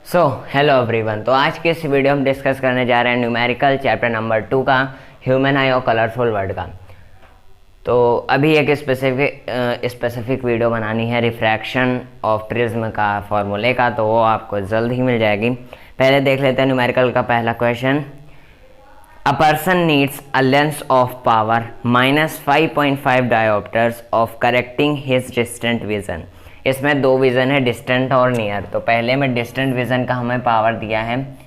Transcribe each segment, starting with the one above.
So hello everyone. तो आज के इस वीडियो में डिस्कस करने जा रहे हैं न्यूमेरिकल चैप्टर नंबर 2 का ह्यूमन आई और कलरफुल वर्ड का। तो अभी एक स्पेसिफिक वीडियो बनानी है रिफ्रैक्शन ऑफ प्रिज्म का फॉर्मूले का, तो वो आपको जल्द ही मिल जाएगी। पहले देख लेते हैं न्यूमेरिकल का पहला question. A person needs a lens of power -5.5 dioptres of correcting his distant vision. इसमें दो विज़न है, डिस्टेंट और नियर। तो पहले में डिस्टेंट विज़न का हमें पावर दिया है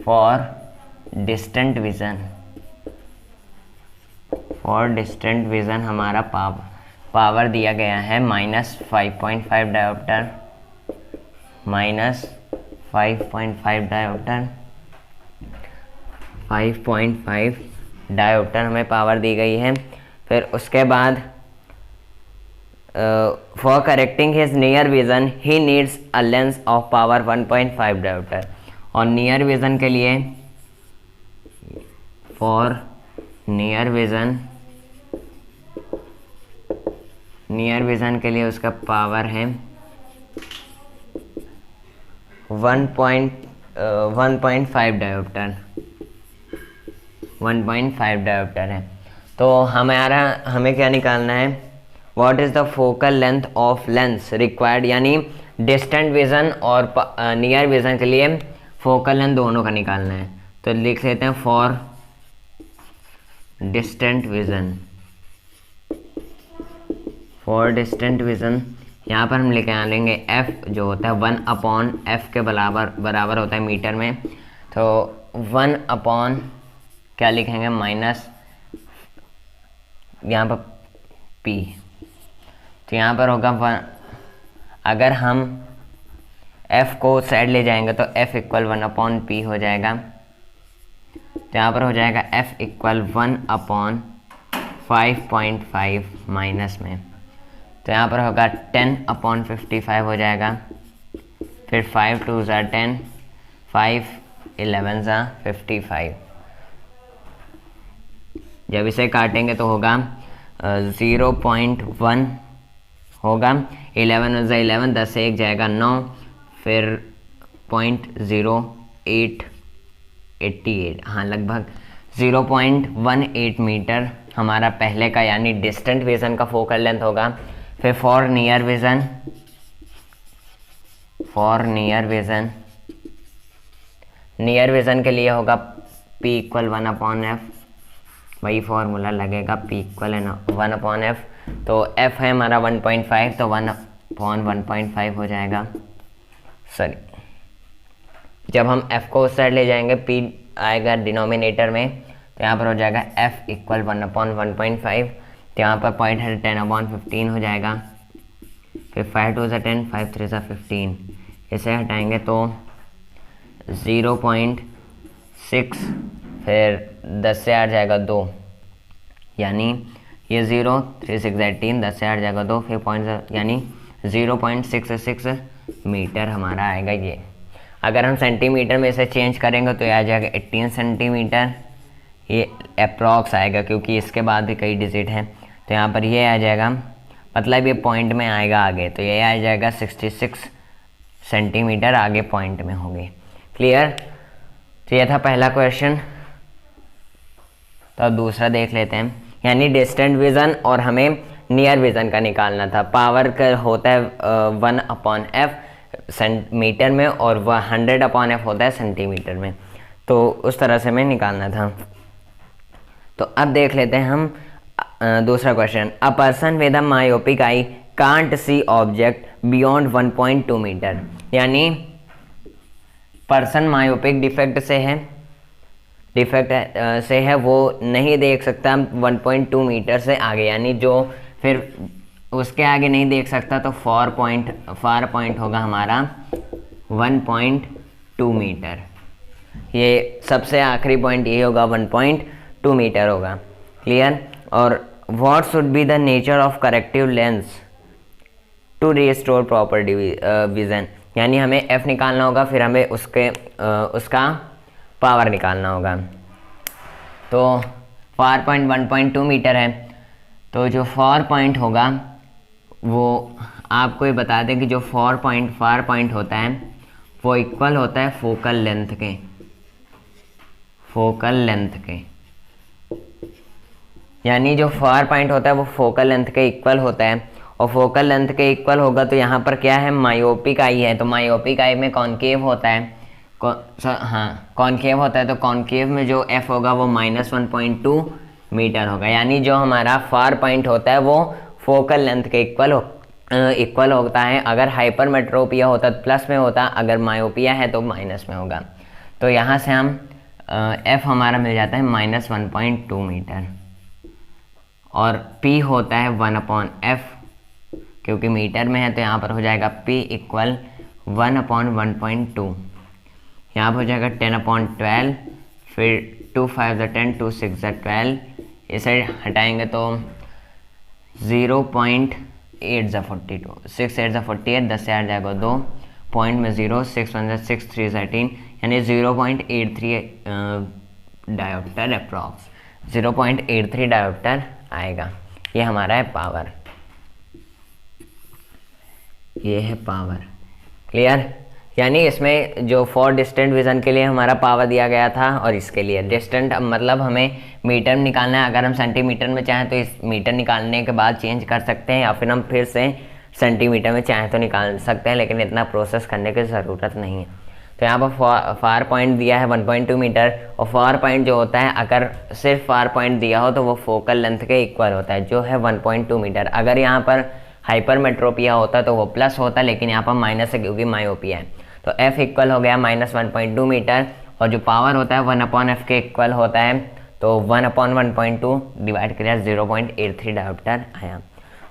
फॉर डिस्टेंट विज़न हमारा पावर दिया गया है -5.5 डायोप्टर, -5.5 डायोप्टर हमें पावर दी गई है। फिर उसके बाद for correcting his near vision he needs a lens of power 1.5 dioptre. और नियर विज़न के लिए फॉर नियर विज़न के लिए उसका पावर है 1.5 डायोप्टर, 1.5 डायोप्टर है। तो हमें क्या निकालना है, what is the focal length of lens required, यानी डिस्टेंट विज़न और नियर विज़न के लिए फोकल लेंथ दोनों का निकालना है। तो लिख लेते हैं फॉर डिस्टेंट विज़न, यहाँ पर हम लेके आ लेंगे f जो होता है 1/f के बराबर होता है मीटर में। तो 1/ क्या लिखेंगे माइनस यहाँ पर p। तो यहाँ पर होगा 1, अगर हम f को साइड ले जाएंगे तो f = 1/p हो जाएगा। तो यहाँ पर हो जाएगा f = 1/5.5 माइनस में। तो यहाँ पर होगा 10/55 हो जाएगा। फिर 5 2 ज़ा 10, 5 11 ज़ा 55। जब इसे काटेंगे तो होगा 0.1 होगा, 11 ज़ा 11, 10 से 1 जाएगा 9, फिर 0.888, हाँ लगभग 0.18 मीटर हमारा पहले का यानी डिस्टेंट विज़न का फोकल लेंथ होगा। फिर फॉर नियर विज़न के लिए होगा P = 1/f, वही फॉर्मूला लगेगा P = 1/f। तो f है हमारा 1.5, तो 1/1.5 हो जाएगा। सॉरी, जब हम f को उस साइड ले जाएंगे p आएगा डिनोमिनेटर में, तो यहाँ पर हो जाएगा f = 1/1.5। तो यहाँ पर पॉइंट है 10/15 हो जाएगा। फिर 5 2 ज़ा 10, 5 3 ज़ा 15, इसे हटाएंगे तो 0.6, फिर 10 से 8 जाएगा 2, यानी ये 0, 3 6 18, 10 से 8 जाएगा 2, फिर पॉइंट यानी 0.66 मीटर हमारा आएगा ये। अगर हम सेंटीमीटर में इसे चेंज करेंगे तो ये आ जाएगा 18 सेंटीमीटर, ये अप्रॉक्स आएगा क्योंकि इसके बाद भी कई डिजिट हैं। तो यहाँ पर ये आ जाएगा, मतलब ये पॉइंट में आएगा आगे, तो ये आ जाएगा 66 सेंटीमीटर आगे पॉइंट में होंगे। क्लियर? तो ये था पहला क्वेश्चन। तो अब दूसरा देख लेते हैं, यानी डिस्टेंट विज़न और हमें नियर विज़न का निकालना था। पावर का होता है 1/f मीटर में और वह 100/f होता है सेंटीमीटर में। तो उस तरह से हमें निकालना था। तो अब देख लेते हैं हम दूसरा question. A person with a myopic eye can't see object beyond 1.2 metre, यानी पर्सन मायोपिक डिफेक्ट से है, वो नहीं देख सकता 1.2 मीटर से आगे, यानी जो फिर उसके आगे नहीं देख सकता। तो फार पॉइंट होगा हमारा 1.2 मीटर। ये सबसे आखिरी पॉइंट यही होगा, 1.2 मीटर होगा। क्लियर? और what should be the nature of corrective lens to restore proper vision, यानी हमें f निकालना होगा, फिर हमें उसका पावर निकालना होगा। तो फार पॉइंट 1.2 मीटर है, तो जो फार पॉइंट होगा वो आपको ये बता दें कि जो फार पॉइंट होता है वो इक्वल होता है फोकल लेंथ के, यानी जो फार पॉइंट होता है वो फोकल लेंथ के इक्वल होता है, और फोकल लेंथ के इक्वल होगा तो यहाँ पर क्या है, मायोपिक आई है, तो मायोपिक आई में कॉनकेव होता है, कॉनकेव होता है, तो कॉनकेव में जो एफ होगा वो -1.2 मीटर होगा, यानी जो हमारा फार पॉइंट होता है वो फोकल लेंथ के इक्वल होता है। अगर हाइपरमेट्रोपिया होता तो प्लस में होता, अगर मायोपिया है तो माइनस में होगा। तो यहाँ से हम एफ हमारा मिल जाता है -1.2 मीटर, और पी होता है 1/f, क्योंकि मीटर में है तो यहाँ पर हो जाएगा p इक्वल 1/1.2, यहाँ पर हो जाएगा 10/12, फिर 2 5 10, 2 6 12, इसे हटाएंगे तो 0.8 42, 6 8 48, 10 से 8 जाएगा 2, पॉइंट में 0, 6 1 6 3 13, यानी 0.83 डायोप्टर अप्रॉक्स, 0.83 डायोप्टर आएगा। ये हमारा है पावर, ये है पावर। क्लियर? यानी इसमें जो फॉर डिस्टेंट विज़न के लिए हमारा पावर दिया गया था, और इसके लिए डिस्टेंट मतलब हमें मीटर में निकालना है। अगर हम सेंटीमीटर में चाहें तो इस मीटर निकालने के बाद चेंज कर सकते हैं, या फिर हम फिर से सेंटीमीटर में चाहें तो निकाल सकते हैं, लेकिन इतना प्रोसेस करने की ज़रूरत नहीं है। तो यहाँ पर फार पॉइंट दिया है 1.2 मीटर, और फार पॉइंट जो होता है अगर सिर्फ फार पॉइंट दिया हो तो वो फोकल लेंथ के इक्वल होता है, जो है 1.2 मीटर। अगर यहाँ पर हाइपरमेट्रोपिया होता तो वो प्लस होता, लेकिन यहाँ पर माइनस है क्योंकि मायोपिया है। तो f इक्वल हो गया -1.2 मीटर, और जो पावर होता है 1/f के इक्वल होता है, तो 1/1.2 डिवाइड किया 0.83 डायोप्टर आया।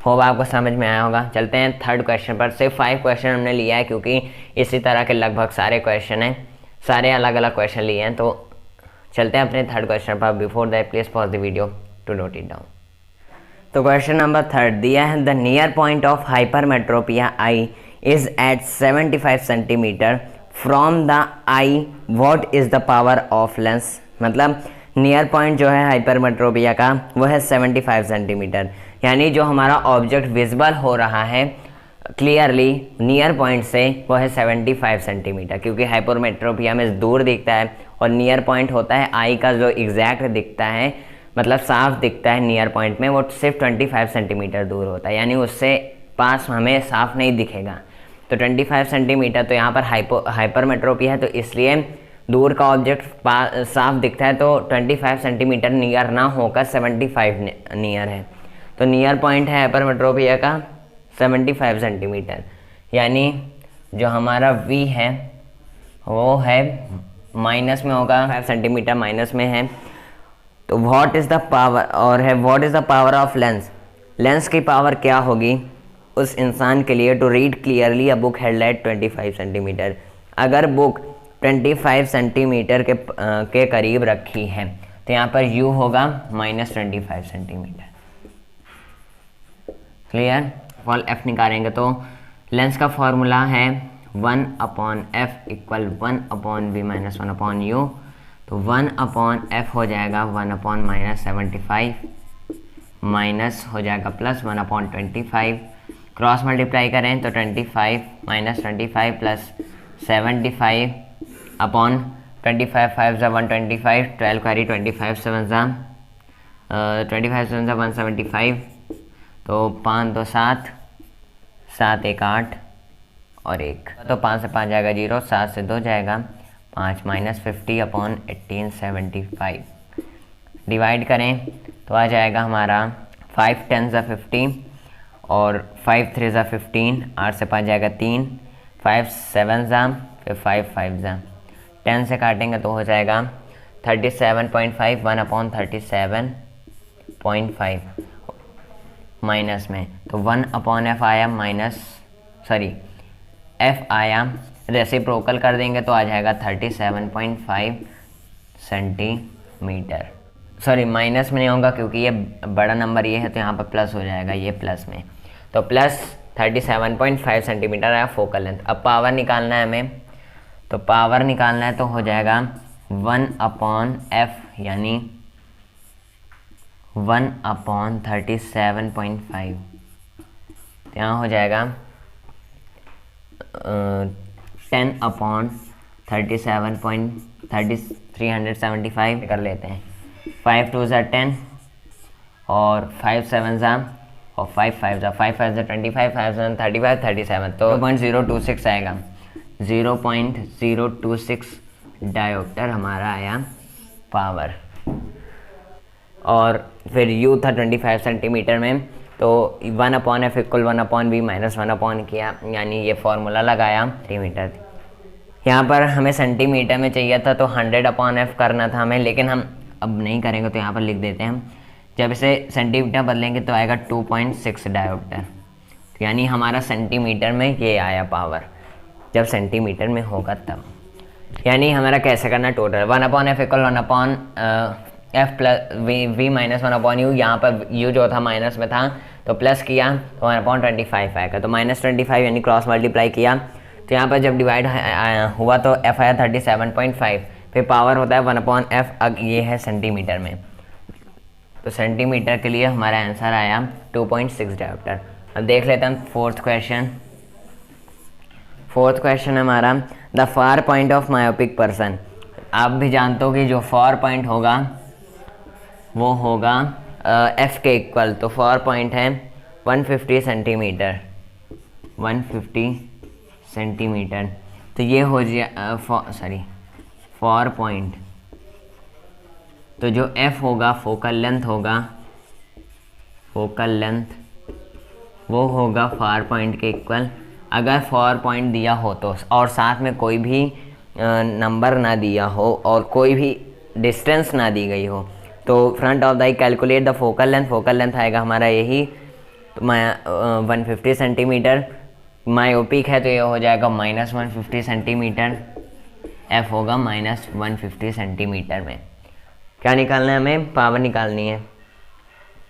होप आपको समझ में आया होगा। चलते हैं थर्ड क्वेश्चन पर। सिर्फ 5 क्वेश्चन हमने लिया है, क्योंकि इसी तरह के लगभग सारे क्वेश्चन हैं, सारे अलग अलग क्वेश्चन लिए हैं। तो चलते हैं अपने थर्ड क्वेश्चन पर। Before that please pause the video to note it down. तो क्वेश्चन नंबर 3 दिया है, the near point of hypermetropia eye is at 75 centimetre from the eye, what is the power of lens. मतलब near point जो है hypermetropia का वो है 75 centimetre, यानी जो हमारा ऑब्जेक्ट विजिबल हो रहा है क्लियरली नियर पॉइंट से वो है 75 सेंटीमीटर, क्योंकि हाइपरमेट्रोपिया में दूर दिखता है, और नियर पॉइंट होता है आई का जो एग्जैक्ट दिखता है, मतलब साफ दिखता है नियर पॉइंट में, वो सिर्फ 25 सेंटीमीटर दूर होता है, यानी उससे पास हमें साफ नहीं दिखेगा। तो 25 सेंटीमीटर, तो यहाँ पर हाइपरमेट्रोपिया है तो इसलिए दूर का ऑब्जेक्ट साफ दिखता है, तो 25 सेंटीमीटर नियर ना होकर 75 नियर है। तो नियर पॉइंट है हाइपरमेट्रोपिया का 75 सेंटीमीटर, यानी जो हमारा v है वो है माइनस में होगा, 5 सेंटीमीटर माइनस में है। तो व्हाट इज़ द पावर, और है what is the power of lens, lens की पावर क्या होगी उस इंसान के लिए to read clearly a book held at 25 centimetre. अगर बुक 25 सेंटीमीटर के करीब रखी है तो यहाँ पर u होगा -25 सेंटीमीटर। क्लियर? फॉल f निकालेंगे तो लेंस का फॉर्मूला है 1/f इक्वल 1/v - 1/u, तो 1/f हो जाएगा 1/-75 माइनस हो जाएगा प्लस 1/25, क्रॉस मल्टीप्लाई करें तो 25 - 25 प्लस 75 अपॉन 25 5 ज़ा 125, 12 कैरी 25 7 ज़ा 175, तो 5 2 7 7 1 8 और 1, तो 5 से 5 जाएगा 0, 7 से 2 जाएगा 5 -50 अपॉन 1875। डिवाइड करें तो आ जाएगा हमारा 5 10 ज़ा 50 और 5 3 ज़ा 15, 8 से 5 जाएगा 3, 5 7 ज़ा, फिर 5 5 ज़ा, 10 से काटेंगे तो हो जाएगा 37.5, 1/37.5 माइनस में, तो 1/f आया f आया, रेसिप्रोकल कर देंगे तो आ जाएगा 37.5 सेंटीमीटर। सॉरी माइनस में नहीं होगा क्योंकि ये बड़ा नंबर ये है, तो यहाँ पर प्लस हो जाएगा, ये प्लस में, तो प्लस 37.5 सेंटीमीटर आया फोकल लेंथ। अब पावर निकालना है हमें, तो पावर निकालना है तो हो जाएगा 1/f यानी 1/37.5, यहाँ हो जाएगा 10/37.375 कर लेते हैं। 5 2 ज़ा 10 और 5 7 ज़ा और 5 5 ज़ा 5 5 ज़ा 25 5 7 35 37 तो 0.026 आएगा। 0.026 डायोप्टर हमारा आया पावर। और फिर यू था 25 सेंटीमीटर में, तो 1/f = 1/v - 1/, किया, यानी ये फॉर्मूला लगाया सेंटीमीटर। यहाँ पर हमें सेंटीमीटर में चाहिए था तो 100/f करना था हमें, लेकिन हम अब नहीं करेंगे तो यहाँ पर लिख देते हैं। जब इसे सेंटीमीटर बदलेंगे तो आएगा 2.6 डायोप्टर, यानी हमारा सेंटीमीटर में ये आया पावर, जब सेंटीमीटर में होगा तब। यानी हमारा कैसे करना total 1/f = 1/f + v - 1/u। यहाँ पर u जो था माइनस में था तो प्लस किया तो 1/25 आएगा, तो -25 यानी क्रॉस मल्टीप्लाई किया तो यहाँ पर जब डिवाइड हुआ तो f आया 37.5। फिर पावर होता है 1/f, ये है सेंटीमीटर में, तो सेंटीमीटर के लिए हमारा आंसर आया 2.6 डायोप्टर। अब देख लेते हैं फोर्थ क्वेश्चन हमारा, the far point of myopic person. आप भी जानते हो कि जो फार पॉइंट होगा वो होगा f के इक्वल, तो फार पॉइंट है 150 सेंटीमीटर, 150 सेंटीमीटर। तो ये हो जाए फार पॉइंट, तो जो f होगा फोकल लेंथ वो होगा फार पॉइंट के इक्वल। अगर फार पॉइंट दिया हो तो, और साथ में कोई भी नंबर ना दिया हो और कोई भी डिस्टेंस ना दी गई हो, तो front of the calculate the focal length आएगा हमारा यही, तो 150 सेंटीमीटर। मायोपिक है तो ये हो जाएगा -150 सेंटीमीटर, f होगा -150 सेंटीमीटर में। क्या निकालना है हमें? पावर निकालनी है,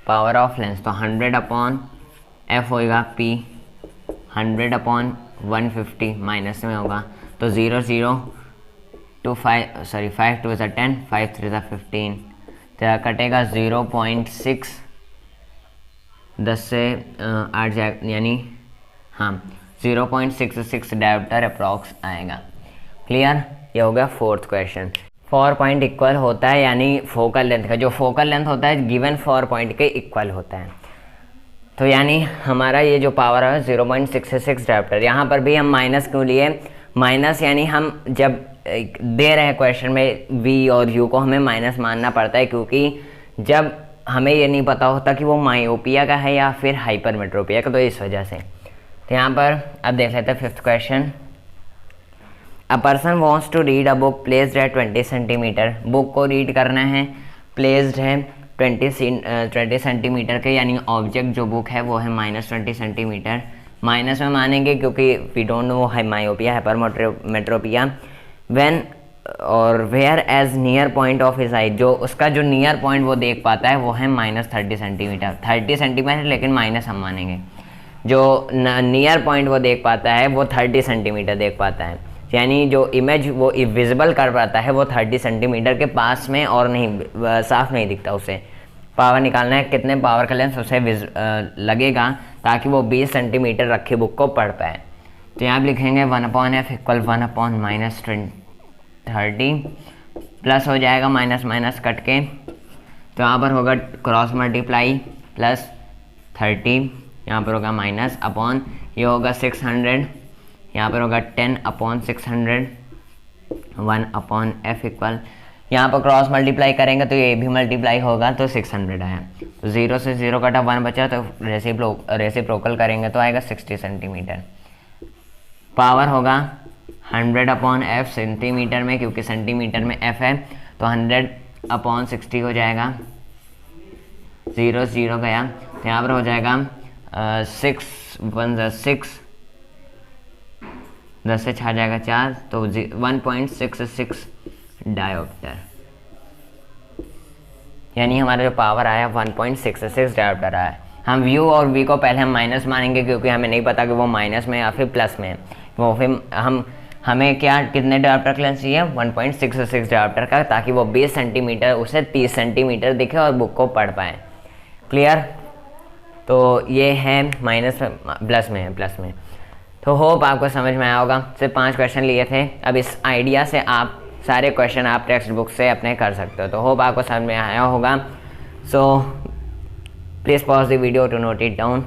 पावर ऑफ लेंस। तो 100/f होगा p, 100/150 माइनस में होगा तो 0 0 2 5 2 ज़ा 10 5 3 ज़ा 15, तो कटेगा 0.6, 10 से 8 जाए, यानी हाँ 0.66 डायोप्टर अप्रॉक्स आएगा। क्लियर? ये हो गया fourth question. Far point equal होता है, यानी फोकल लेंथ का, जो फोकल लेंथ होता है गिवन फार पॉइंट के इक्वल होता है। तो यानी हमारा ये जो पावर है 0.66 डायोप्टर। यहाँ पर भी हम माइनस क्यों लिए? माइनस यानी हम जब दे रहे हैं क्वेश्चन में v और u को हमें माइनस मानना पड़ता है, क्योंकि जब हमें ये नहीं पता होता कि वो मायोपिया का है या फिर हाइपरमेट्रोपिया का, तो इस वजह से। तो यहाँ पर अब देख लेते हैं fifth question. A person wants to read a book placed at 20 centimetre. Book को रीड करना है, प्लेस्ड है 20 सेंटीमीटर के, यानी ऑब्जेक्ट जो बुक है वो है -20 सेंटीमीटर। माइनस में मानेंगे क्योंकि वी डोंट नो है मायोपिया हाइपरमेट्रोपिया। व्हेन और whereas near point of his eye, जो उसका जो नियर पॉइंट वो देख पाता है वो है -30 सेंटीमीटर, 30 सेंटीमीटर लेकिन माइनस हम मानेंगे। जो नियर पॉइंट वो देख पाता है वो 30 सेंटीमीटर देख पाता है, यानी जो इमेज वो विजिबल कर पाता है वो 30 सेंटीमीटर के पास में, और नहीं साफ नहीं दिखता उसे। पावर निकालना है, कितने पावर का लेंस उसे लगेगा ताकि वो 20 सेंटीमीटर रखी बुक को पढ़ पाए। तो यहाँ लिखेंगे 1/f = 1/-30 प्लस हो जाएगा माइनस कट के, तो यहाँ पर होगा क्रॉस मल्टीप्लाई प्लस 30, यहाँ पर होगा माइनस अपॉन, ये होगा 600, यहाँ पर होगा 10/600, 1/f इक्वल, यहाँ पर क्रॉस मल्टीप्लाई करेंगे तो ये भी मल्टीप्लाई होगा तो 600 आया, तो 0 से 0 कटा 1 बचा, तो रेसिप्रोकल करेंगे तो आएगा 60 सेंटीमीटर। पावर होगा 100/f सेंटीमीटर में, क्योंकि सेंटीमीटर में f है, तो 100/60 हो जाएगा, 0 0 गया, तो यहाँ पर हो जाएगा 6 1 = 6, 10 से 6 जाएगा 4, तो 1.66 डायोप्टर, यानी हमारा जो पावर आया 1.66 डायोप्टर आया। हम व्यू और वी को पहले हम माइनस मानेंगे क्योंकि हमें नहीं पता कि वो माइनस में या फिर प्लस में, वो फिर हमें क्या कितने डायोप्टर का लेंस चाहिए? 1.66 डायोप्टर का, ताकि वो 20 सेंटीमीटर उसे 30 सेंटीमीटर दिखे और बुक को पढ़ पाए। क्लियर? तो ये है माइनस में, प्लस में है, प्लस में। तो तो होप आपको समझ में आया होगा। सिर्फ 5 क्वेश्चन लिए थे। अब इस आइडिया से आप सारे क्वेश्चन आप टेक्स्ट बुक से अपने कर सकते हो। तो होप आपको समझ में आया होगा। So please pause the video to note it down.